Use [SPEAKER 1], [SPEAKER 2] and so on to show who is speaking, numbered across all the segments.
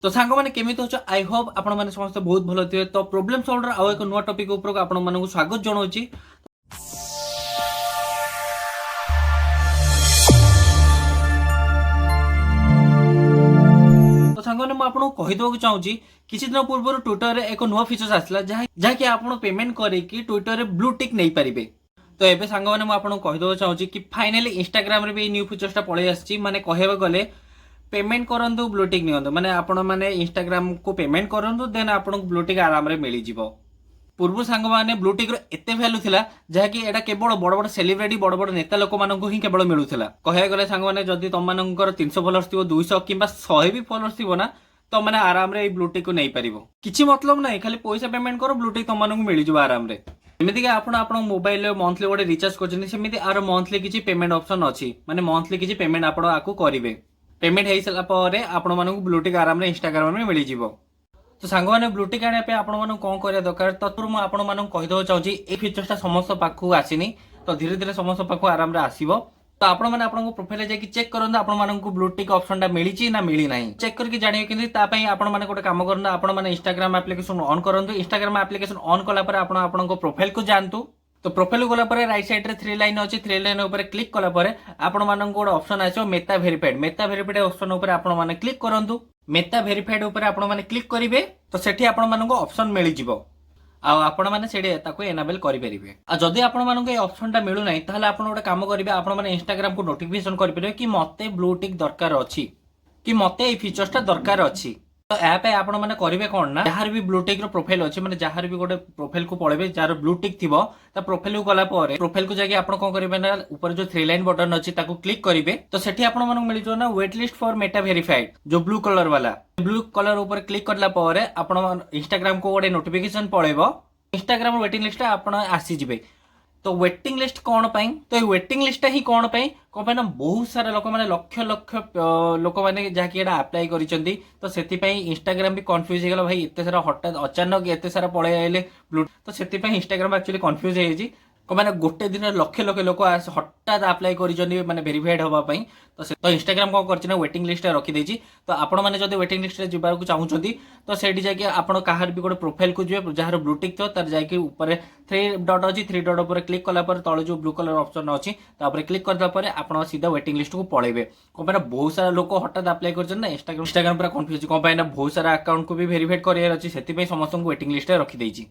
[SPEAKER 1] तो सांग मैंने केमी हो आई होप आपण मैंने समस्त बहुत भल थे। तो प्रोब्लेम सॉल्वर आउ एक नुआ टॉपिक ऊपर आपण मानक स्वागत जनाऊँगी। तो सांग मैंने आपको कहीदेक चाहूँगी किसी दिन पूर्व ट्विटर रे एक नुआ फीचर्स आसला जहाँकि आप पेमेंट करके ट्विटर रे ब्लू टिक नहीं पारे। तो एबे सांग मैंने आपको कहीदेक चाहूँगी कि फाइनाली इंस्टाग्राम रे भी न्यू फीचर्सटा पलि आसी माने कहबा गले पेमेंट करंतु ब्लूटिक नियंतु माने आपण माने इंस्टाग्राम को पेमेंट करंतु देन आपण ब्लूटिक आराम रे मिली जिवो। पूर्व सांग माने ब्लूटिक रो एते वैल्यू थिला जहाँकि एटा केवल बड़ बड़ सेलिब्रिटी बड़ बड़ नेता लोक मानक ही केवल मिलुथिला। कहया गले सांग माने जदी तम मानकर 300 फॉलोअर्स थिबो 200 किंबा 100 भी फॉलोअर्स थिबो ना तो माने आराम रे ब्लूटिक को नहीं पारिबो। किछि मतलब नाही खाली पैसा पेमेंट करो ब्लूटिक तम मानक मिली जिवो आराम रे। एमिति कि आपण मोबाइल मंथली गोटे रिचार्ज करछन सेमिति आर मंथली किछि पेमेंट ऑप्शन अछि माने मंथली किछि पेमेंट आपण आकु करिवे। पेमेंट हो सारा पर आपण मानक ब्लूटिक आराम रे इंस्टाग्राम में मिल जिवो। तो सांग मैंने ब्लूटिक आने पे आपण मानक कौन करिया दरकार तत्पूर्व मु आपण मानक कहिदो चाहूची ए फीचर्सटा समस्त पाखु आसीनी तो धीरे धीरे समस्त पाखु आराम रे आसीबो। तो आपण माने आपण प्रोफाइल जाके चेक करन आपण मानक ब्लूटिक ऑप्शनटा मिलिची ना मिली नाही चेक करके जानियो कि ता पई आपण माने गोटे काम करन आपण माने इंस्टाग्राम एप्लीकेशन ऑन करंतु। इंस्टाग्राम एप्लीकेशन ऑन कला पर आपण आपण प्रोफाइल को जानतु। तो प्रोफाइल गला पर राइट साइड रे 3 लाइन अछि 3 लाइन ऊपर क्लिक कला पर आपण मानन गोटे ऑप्शन आछो मेटा वेरीफाइड ऑप्शन ऊपर आपण माने क्लिक करंतु। मेटा वेरीफाइड ऊपर आपण माने क्लिक करिवे तो सेठी आपण मानन को ऑप्शन मिली जिवो आ आपण माने सेडी ताको एनेबल करि परिबे। आ जदी आपण मानन को ए ऑप्शनटा मिलु नै ताहले आपण गोटे काम करिवे आपण माने इंस्टाग्राम को नोटिफिकेशन करि परिबे कि मते ब्लू टिक दरकार अछि कि मते ए फीचर्सटा दरकार अछि। तो ऐप है आपण माने करिवे कोन ना जहार भी ब्लूटिक रो प्रोफाइल अछि माने जहार भी गोटे प्रोफाइल को पळेबे जार ब्लूटिक थिबो ता प्रोफाइल को गला पर प्रोफाइल को जाके आपण कोन करिवे ना ऊपर जो 3 लाइन बटन अछि ताको क्लिक करिवे तो सेठी आपण मानक मिली जो ना wait list for Meta verified जो ब्लू कलर वाला ब्लू कलर ऊपर क्लिक करला पर आपण इंस्टाग्राम को गोटे नोटिफिकेशन पळेबो। इंस्टाग्राम वेटिंग लिस्ट आपण आसी जिवे। तो वेटिंग लिस्ट कौन पाई तो ये वेटिंग लिस्ट ही कौन पाई कौन पाई ना बहुत सारा लोक माने लक्ष लक्ष लोक माने जहाँकि एटा अप्लाई करिसेंती तो सेति पई इंस्टाग्राम भी कंफ्यूज हेगला भाई एते सारा हठात अचानक एते सारा पळे आइले ब्लू तो सेति पई इंस्टाग्राम एक्चुअली कंफ्यूज हे जी माने गोटे दिन लक्ष लक्ष लोक हठात अप्लाई करिसेंती माने वेरीफाइड होबा पई तो इंस्टाग्राम को करछि ना वेटिंग लिस्ट रखि देछि। तो आपण माने जदि वेटिंग लिस्ट रे जिबार को चाहुचंती तो सेठी जाके आपण काहर भी गोटे प्रोफाइल को जिवे जहार ब्लू टिक तो तार जाके ऊपर 3 डॉट अछि 3 डॉट ऊपर क्लिक कला पर तळे जो ब्लू कलर ऑप्शन अछि ता ऊपर क्लिक करदा पर आपण सीधा वेटिंग लिस्ट को पळेबे। कोन बहुत सारा लोक हठात अप्लाई करछन ना इंस्टाग्राम पूरा कंफ्यूज कोन पाई ना बहुत सारा अकाउंट को भी वेरीफाइड करियर अछि सेति पई समस्त को वेटिंग लिस्ट रे रखि देछि।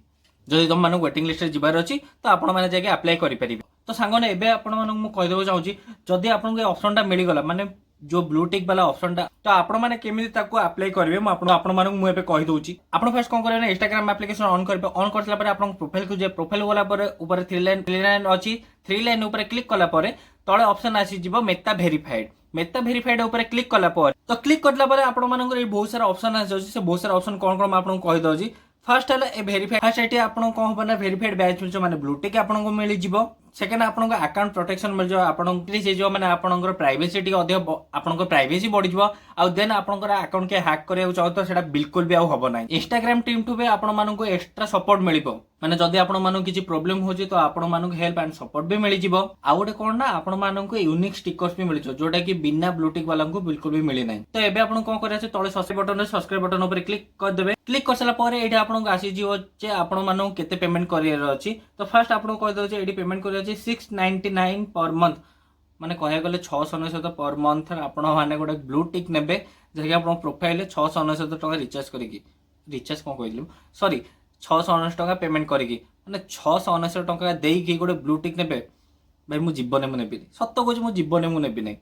[SPEAKER 1] जदि तुम मानक वेटिंग लिस्ट रे जिबार अछि तो आपण माने जाके अप्लाई करि परिबे। तो सांगने एबे आपण मानक मु कहि देबो चाहूची जदि आपन के ऑप्शनटा मिली गला माने जो ब्लू टिक वाला ऑप्शनटा तो आपण माने केमिति ताको अप्लाई करिवे म आपण मानक मु एबे कहि दोची। आपण फर्स्ट कोन करबे ना इंस्टाग्राम एप्लीकेशन ऑन करबे ऑन करसला पर आपण प्रोफाइल को जे प्रोफाइल वाला पर ऊपर 3 लाइन अछि 3 लाइन ऊपर क्लिक कला पर तळे ऑप्शन आसी जिवो मेटा वेरीफाइड ऊपर क्लिक कला पर तो क्लिक करला पर आपण मानक रे बहुत सारा ऑप्शन आसी से बहुत सारा ऑप्शन कोन कोन आपण कहि दोची। फर्स्ट है ए वेरीफाइड फर्स्ट एटी आपन कोन होबना वेरीफाइड बैच मिल माने ब्लू टिक आपन को मिली जिवो। सेकंड आपन को अकाउंट प्रोटेक्शन मिल जो आपन इंक्रीज हे जो माने आपन को प्राइवेसी टी अधिक आपन को प्राइवेसी बढ़ी जिवो आ देन आपन को अकाउंट के हैक करिया चाहो तो सेटा बिल्कुल भी आ होबो नै। इंस्टाग्राम टीम टू बे आपन मानन को एक्स्ट्रा सपोर्ट मिलिबो माने जदी आपन मानन किछि प्रॉब्लम होजी तो आपन मानन को हेल्प एंड सपोर्ट भी मिली जिवो। आ गोटे कोन ना आपन मानन को यूनिक स्टिकर्स भी मिलिछो जोटा कि बिना ब्लू टिक वाला को बिल्कुल भी मिली नै। तो एबे आपन कोन करिया छै तळे सब्सक्राइब बटन ऊपर क्लिक कर देबे। क्लिक करसला पर एठी आपन को आसी जिवो जे आपन मानन केते पेमेंट करियर अछि। तो फर्स्ट आपन को कहि दो जे एठी पेमेंट करियर अछि 699 पर मंथ माने कहया गले 699 पर मंथ आपण माने गोटे ब्लू टिक नेबे जे आपण प्रोफाइल 699 टका रिचार्ज करिकी रिचार्ज कोन कहलिम सॉरी 699 टका पेमेंट करिकी माने 699 टका देई की गोटे ब्लू टिक नेबे भाई मु जीवन में नेबी सत्य कहूँ मु जीवन में नेबी नै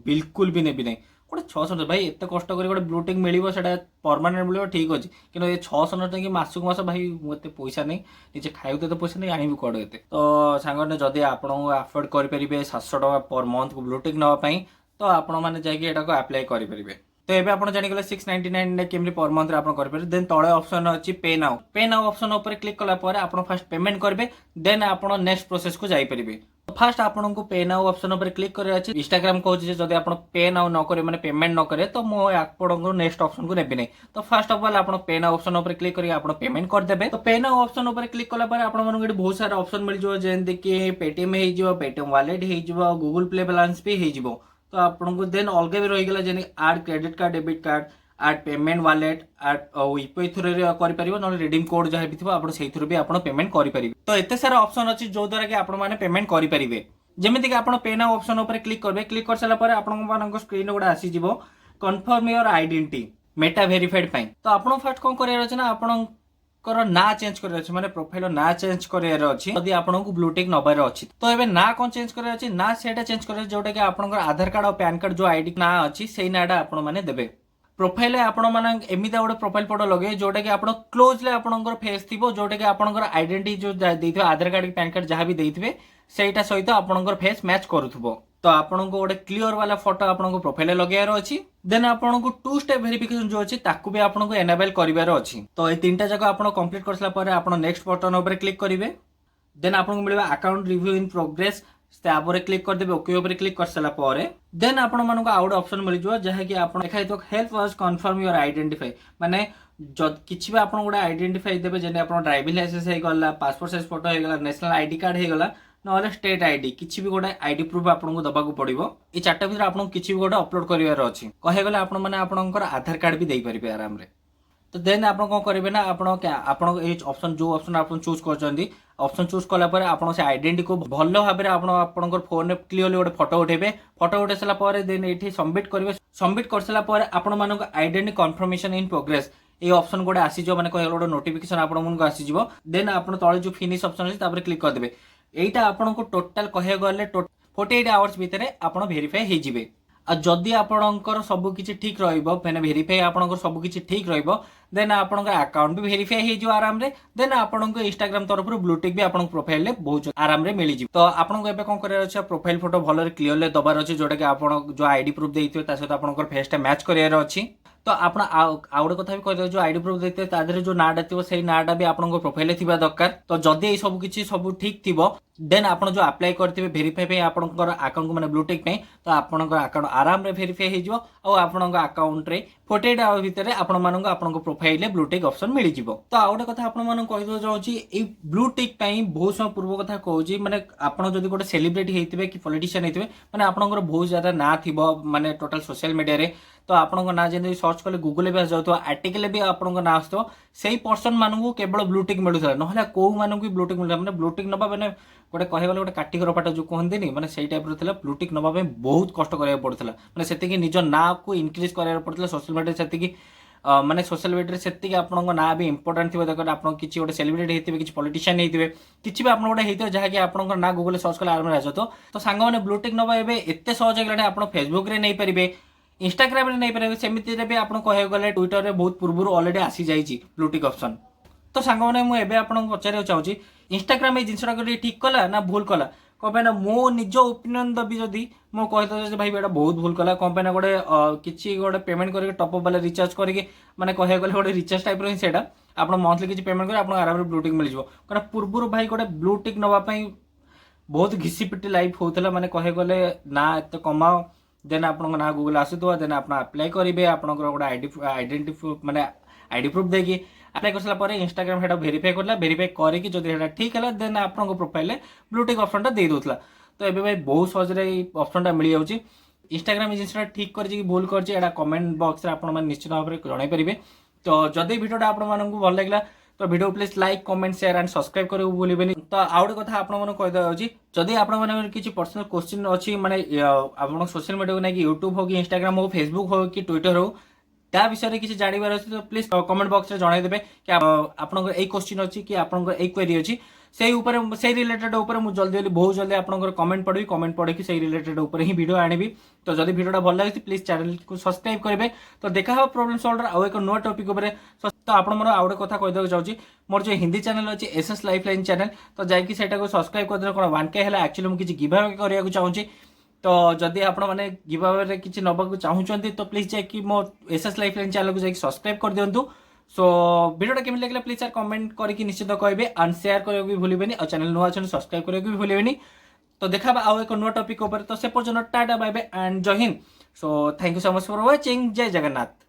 [SPEAKER 1] बिल्कुल भी नेबी नै गोटे 600 भाई एत कष्ट कर गोटे ब्लू टिक मिलिबो सेटा परमानेंट मिलिबो ठीक अछि किंतु ए 600 टका मासक मास भाई मते पैसा नै निजे खाइउ तो पैसा नै आनिबि कोड एते। तो सांगने जदी आपण अफोर्ड करि परिबे 700 टका पर मंथ को ब्लू टिक नवा पई तो आपण माने जाके एटा को अप्लाई करि परिबे। तो एबे आपण जानि गले 699 केमली पर मंथ रे आपण करि परिबे। देन तळे ऑप्शन अछि पे नाउ ऑप्शन ऊपर क्लिक कला पर आपण फर्स्ट पेमेंट करबे देन आपण नेक्स्ट प्रोसेस को जाई परिबे। फर्स्ट आपन को पे नाउ ऑप्शन ऊपर क्लिक करे अछि इंस्टाग्राम कहू जे जदी आपण पे नाउ न करे माने पेमेंट न करे तो मो आपण को नेक्स्ट ऑप्शन को नेबे नै। तो फर्स्ट ऑफ ऑल आपण पे नाउ ऑप्शन ऊपर क्लिक करी आपण पेमेंट कर देबे। तो पे नाउ ऑप्शन ऊपर क्लिक कला पर आपण मन बहुत सारा ऑप्शन मिल जो जेन देखि पेटीएम हे जिवो पेटीएम वॉलेट हे जिवो गूगल प्ले बैलेंस भी हे जिवो। तो आपण को देन अलग भी रही गला जेने add credit card debit card आट पेमेंट वालेट आट यूपीआई थ्रू करें ना रिडीम कोड जहाँ भी थी आप थ्रू भी आप पेमेंट करेंगे। तो एत सारा ऑप्शन अच्छी जो द्वारा कि आपने पेमेंट करेंगे। जमीक आप पे नाउ ऑप्शन पर क्लिक करेंगे। क्लिक कर सारा आप स्क्रीन गोटे आसीज कन्फर्म योर आइडेंटिटी मेटा वेरीफाइड पाई। तो आप फास्ट कौन करार ना आप ना चेंज करार अच्छे माने प्रोफाइल ना चेंज करार अच्छी यदि आपको ब्लूटिक नबार अच्छी। तो ये ना कौन चेंज करार अच्छी ना से चेंज कर जोटा कि आप आधार कार्ड और पैन कार्ड जो आईडी ना अच्छी से नाटा आप देवे। प्रोफाइल आपण मैंने एमती गोटे प्रोफाइल फोटो लगे जोटा कि आप क्लोजली आपंकर फेस थी जोटा कि आपंकर आइडेंटिटी जो देते आधार कार्ड पैन कार्ड जहाँ भी देते सहीटा सहित आपंकर फेस मैच करूथबो। तो आपको गोटे क्लियर वाला फोटो आपको प्रोफाइल लगार अच्छी। देन आपको 2 स्टेप वेरिफिकेशन जो अच्छी ताकू भी आपको एनेबल करार अच्छी। तो ये 3टा जाक आप कंप्लीट कर सारा पर आप नेक्स्ट बटन उपर क्लिक करेंगे। देन आपको मिले अकाउंट रिव्यू इन प्रोग्रेस तापर क्लिक करदे ओके उपर क्लिक कर सारा पर देन आपण मानक आउट ऑप्शन मिल जाए जहाँ कि आप देखा help us confirm your identify माने किसी भी आप गोटे आइडेंटिफाई देते जैसे आप ड्राइविंग लाइसेंस होगा पासपोर्ट साइज फोटो होगा नेशनल आईडी कार्ड होगा ना स्टेट आईडी किसी भी गोटे आईडी प्रूफ आपको दबाक पड़ो। ये 4टा भर आपको किसी भी गोटे अपलोड करार अच्छी कहगले आपंकर आधार कार्ड भी देपारे आराम रे। तो देन आप कौन करेंगे ना आप ऑप्शन जो ऑप्शन आप चूज कर ऑप्शन चूज कलापर आप से आइडेंटिटी को भल भाव में आप फोन में क्लीयरली गोटे फोटो उठेबे। फोटो उठे सारा देन ये सबमिट करेंगे। सबमिट कर सारा आपण आइडेंटिटी कन्फर्मेशन इन प्रोग्रेस ये ऑप्शन गोटे आसीज मैंने कह गोटे नोटिफिकेशन आपको आसीज। देन आप तले जो फिनिश ऑप्शन अच्छे क्लिक करदे। यहीटा आपको टोटाल कह गले 48 आवर्स भितर आप वेरीफाई होइजिबे। जदि आपणकर सबकि ठीक रही भेरीफाई आपंकर सबकि ठीक देन आपंकर अकाउंट भी भेरीफाई हो आराम रे। देन आपको इंस्टाग्राम तरफ ब्लूटिक भी आप प्रोफाइल बहुत आराम रे मिल जाए। तो आपको एबे कौन करार अच्छे प्रोफाइल फोटो भल क्लीयरली दबार अच्छे जोटा कि आप जो आईडी प्रूफ देते सहित आप फेसटा मैच करार अच्छी। तो आप गोटे कथा भी कह जो आईडी प्रूफ देते तादरे जो नाटा थी से नाटा भी आपको प्रोफाइल थी दरकार। तो जदि ये सब किसी सब ठीक थी देन आप जो अप्लाई करेंगे भेरीफाई आपंकर अकाउंट मैंने ब्लूटिक तो आपंकर अकाउंट आराम रे भेरीफाई हो अकाउंट रे 48 आवर भितर आपको प्रोफाइल ब्लूटिक ऑप्शन मिल जाव। तो आउ गोटे कथा आपको चाहिए ब्लूटिक बहुत समय पूर्व कथा कहूँ माने आप जब गोटे सेलिब्रिटी होते कि पॉलिटिशियन होते माने आपंकर बहुत ज्यादा ना थी माने टोटल सोशल मीडिया रे। तो आपंक ना जब सर्च कले गूगल भी आस आर्टिकल भी आपंक ना आस से पर्सन मानू केवल ब्लूटिक मिलूला ना कौ मानक भी ब्लूटिक मिलता मैंने ब्लूटिक ना मैंने गोटे कहगले गोटे काटिकर पाट जो कहते मैंने से टाइप था ब्लूटिक ना बहुत कष्ट कराया पड़ता मैंने से निज ना को इनक्रीज कराया पड़ता सोशल मीडिया से माने सोशल मीडिया से आपंक ना भी इंपोर्टाट थी दरकार आप किसी गोटे सेलिब्रिटी होते किसी पॉलिटिशियन होते किसी भी आप गोटे होते जहाँकि आप ना गूगल सर्च कले आराम आस। तो सांग मैंने ब्लूटिक ना एत सहज होगा आप फेसबुक रे नहीं पारे इंस्टाग्राम रे नहीं पारे सेमती भी आप कहगले ट्विटर रे बहुत पूर्व ऑलरेडी आसी जाइए ब्लूटिक ऑप्शन। तो सांग मैंने मुझे आपको पचार चाहिए इंस्टाग्राम ये जिनसा ठीक कला ना भूल कला कौन पे मो निज ओपिनियन देवी जदि मो कही भाई बेटा बहुत भूल कला कौन पे गोटे किसी गोटे पेमेंट करके टॉपअप वाला रिचार्ज करके माने कह गले गोटे रिचार्ज टाइप रहा आप मंथली किसी पेमेंट कर आराम ब्लूटिक मिल जाए। कारण पूर्व भाई गोटे ब्लूटिक नापी बहुत घिसीपिटी लाइफ होता माने कह गले ना एत कमाओ देन आप ना गूगल आसुव देन आप अप्लाई करेंगे आप गोटे आइडेंटिटी माने आईडी प्रूफ देगी अप्लाई कर सारा इंस्टाग्राम हेटा वेरीफाई करला वेरीफाई करके जब हेटा ठीक है देन आपको प्रोफाइल ब्लूटिक ऑप्शन दे दूला। तो ये भाई बहुत सहज ऑप्शन मिल जाऊँगी इंस्टाग्राम जिनसा ठीक कर भूल कर कमेंट बॉक्स आप निश्चित भाव में जन पारे। तो जदि भिडियोटा आपको भल लगे तो video please like comment share and subscribe करेंगे भूलें। तो आउ गोटे कथा आपको जदि आप किसी पर्सनल क्वेश्चन अच्छी माने आप सोशल मीडिया को नहीं यूट्यूब हो कि इंस्टाग्राम हो फेसबुक हो कि ट्विटर हो त्या विषय किसी जानवर अच्छे तो प्लीज कमेंट बॉक्स में जनईदेवे कि आपंकर एक क्वेश्चन अच्छी कि आपंकर एक क्वेरी अच्छी से रिलेटेड मुझे जल्दी जल्दी बहुत जल्दी आपंकर कमेंट पढ़ी कमेंट पढ़ी से रिलेटेड ही वीडियो आनी। तो जब वीडियोटा भल लगे प्लीज चैनल को सब्सक्राइब करेंगे। तो देखा प्रॉब्लम सॉल्वर आउ एक नुआ टॉपिक उपर। तो आप आउ गोटे कथा कहीदेक चाहिए मोर जो हिंदी चैनल अच्छी एसएस लाइफलाइन चैनल तो जाकि सब्सक्राइब करदे कौन 1K है एक्चुअली मुझे गिव अवे करने चाहूँगी। तो जदि आप गिव अवे किसी नबाक चाहूँगी तो प्लीज जाकि मो एसएस लाइफलाइन चैनल को जाकि सब्सक्राइब कर दिंतु। सो वीडियोटा केमी लगे प्लीज यार कमेंट करके निश्चित कहे एंड शेयर करने भी भूलें और चैनल नुआ चैनल सब्सक्राइब करने भी भूलें। तो देखा आउ एक नुआ टॉपिक ऊपर। तो से पर्यटन टाटा बाय बाय एंड जय Hind. So thank you so much for watching. जय जगन्नाथ।